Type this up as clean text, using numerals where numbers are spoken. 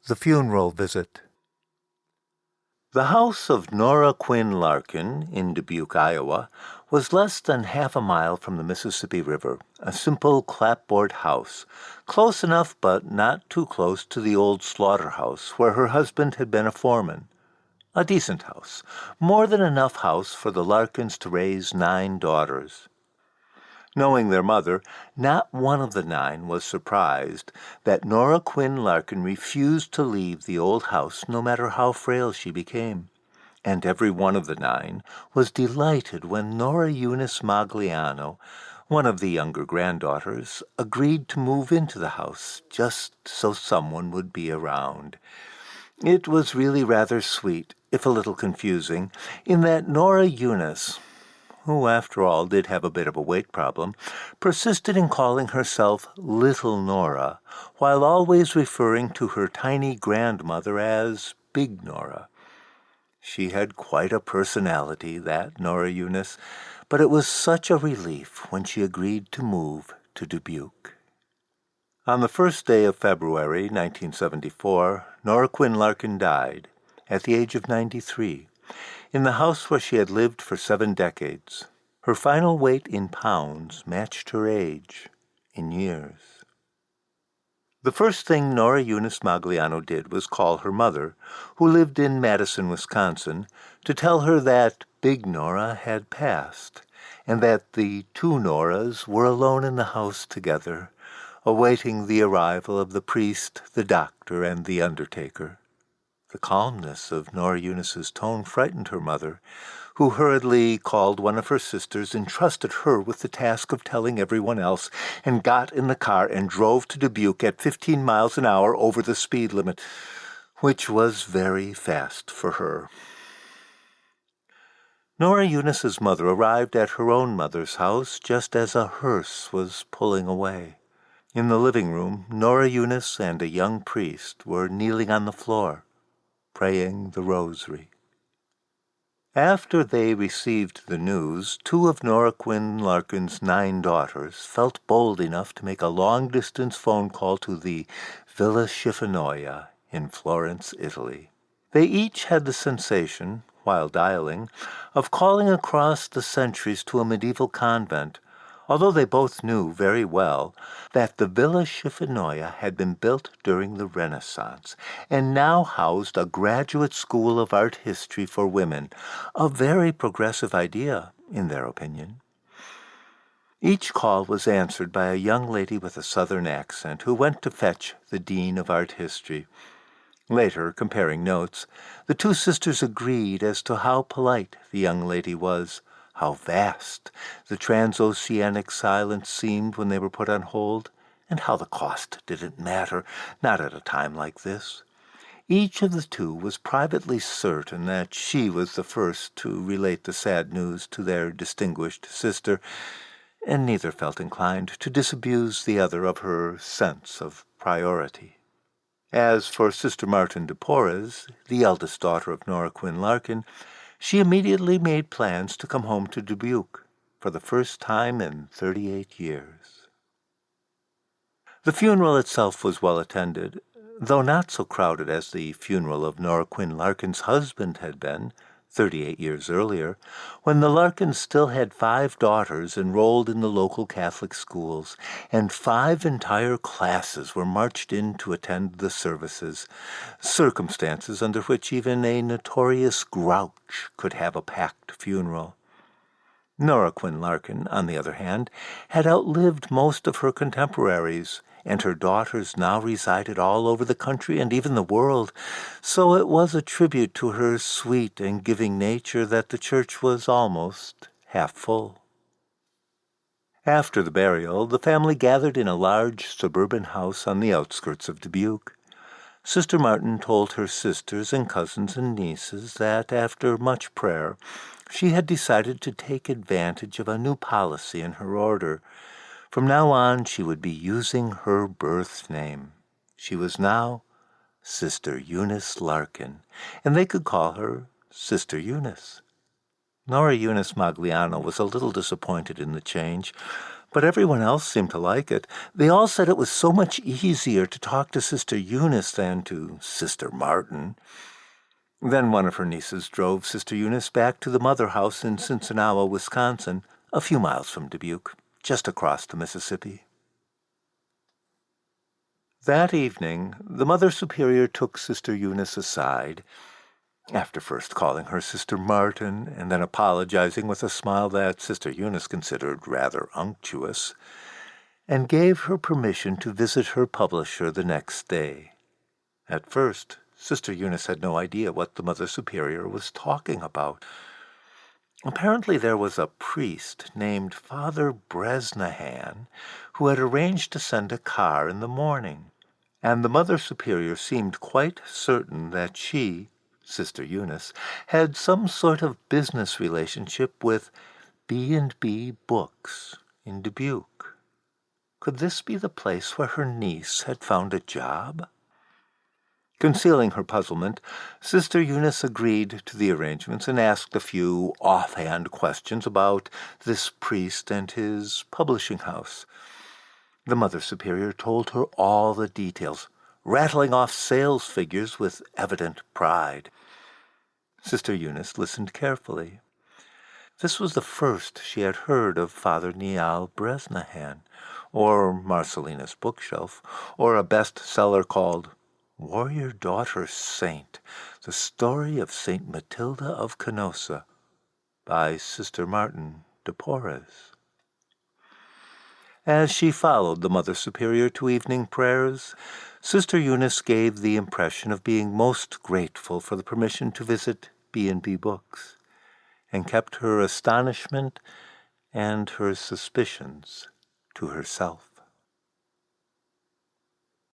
The Funeral Visit. The house of Nora Quinn Larkin in Dubuque, Iowa, was less than half a mile from the Mississippi River, a simple clapboard house, close enough but not too close to the old slaughterhouse where her husband had been a foreman. A decent house, more than enough house for the Larkins to raise 9 daughters. Knowing their mother, not one of the 9 was surprised that Nora Quinn Larkin refused to leave the old house no matter how frail she became. And every one of the 9 was delighted when Sister Eunice Magliano, one of the younger granddaughters, agreed to move into the house just so someone would be around. It was really rather sweet, if a little confusing, in that Sister Eunice, who after all did have a bit of a weight problem, persisted in calling herself Little Nora, while always referring to her tiny grandmother as Big Nora. She had quite a personality, that Sister Eunice, but it was such a relief when she agreed to move to Dubuque. On the first day of February, 1974, Nora Quinn Larkin died, at the age of 93, in the house where she had lived for 7 decades. Her final weight in pounds matched her age in years. The first thing Sister Eunice Magliano did was call her mother, who lived in Madison, Wisconsin, to tell her that Big Nora had passed, and that the 2 Noras were alone in the house together, awaiting the arrival of the priest, the doctor, and the undertaker. The calmness of Sister Eunice's tone frightened her mother, who hurriedly called one of her sisters and trusted her with the task of telling everyone else, and got in the car and drove to Dubuque at 15 miles an hour over the speed limit, which was very fast for her. Sister Eunice's mother arrived at her own mother's house just as a hearse was pulling away. In the living room, Sister Eunice and a young priest were kneeling on the floor, praying the rosary. After they received the news, 2 of Nora Quinn Larkin's 9 daughters felt bold enough to make a long-distance phone call to the Villa Schifanoia in Florence, Italy. They each had the sensation, while dialing, of calling across the centuries to a medieval convent, although they both knew very well that the Villa Schifanoia had been built during the Renaissance and now housed a graduate school of art history for women, a very progressive idea, in their opinion. Each call was answered by a young lady with a southern accent who went to fetch the dean of art history. Later, comparing notes, the 2 sisters agreed as to how polite the young lady was, how vast the transoceanic silence seemed when they were put on hold, and how the cost didn't matter, not at a time like this. Each of the 2 was privately certain that she was the first to relate the sad news to their distinguished sister, and neither felt inclined to disabuse the other of her sense of priority. As for Sister Martin de Porres, the eldest daughter of Nora Quinn Larkin, she immediately made plans to come home to Dubuque for the first time in 38 years. The funeral itself was well attended, though not so crowded as the funeral of Nora Quinn Larkin's husband had been 38 years earlier, when the Larkins still had 5 daughters enrolled in the local Catholic schools, and 5 entire classes were marched in to attend the services, circumstances under which even a notorious grouch could have a packed funeral. Nora Quinn Larkin, on the other hand, had outlived most of her contemporaries, and her daughters now resided all over the country and even the world, so it was a tribute to her sweet and giving nature that the church was almost half full. After the burial, the family gathered in a large suburban house on the outskirts of Dubuque. Sister Martin told her sisters and cousins and nieces that, after much prayer, she had decided to take advantage of a new policy in her order. From now on, she would be using her birth name. She was now Sister Eunice Larkin, and they could call her Sister Eunice. Sister Eunice Magliano was a little disappointed in the change, but everyone else seemed to like it. They all said it was so much easier to talk to Sister Eunice than to Sister Martin. Then one of her nieces drove Sister Eunice back to the mother house in Cincinnati, Wisconsin, a few miles from Dubuque, just across the Mississippi. That evening, the Mother Superior took Sister Eunice aside, after first calling her Sister Martin and then apologizing with a smile that Sister Eunice considered rather unctuous, and gave her permission to visit her publisher the next day. At first, Sister Eunice had no idea what the Mother Superior was talking about. Apparently there was a priest named Father Bresnahan who had arranged to send a car in the morning, and the Mother Superior seemed quite certain that she, Sister Eunice, had some sort of business relationship with B&B Books in Dubuque. Could this be the place where her niece had found a job? Concealing her puzzlement, Sister Eunice agreed to the arrangements and asked a few offhand questions about this priest and his publishing house. The Mother Superior told her all the details, rattling off sales figures with evident pride. Sister Eunice listened carefully. This was the first she had heard of Father Niall Bresnahan, or Marcelina's Bookshelf, or a bestseller called Warrior Daughter Saint, The Story of Saint Matilda of Canossa, by Sister Martin de Porres. As she followed the Mother Superior to evening prayers, Sister Eunice gave the impression of being most grateful for the permission to visit B&B Books, and kept her astonishment and her suspicions to herself.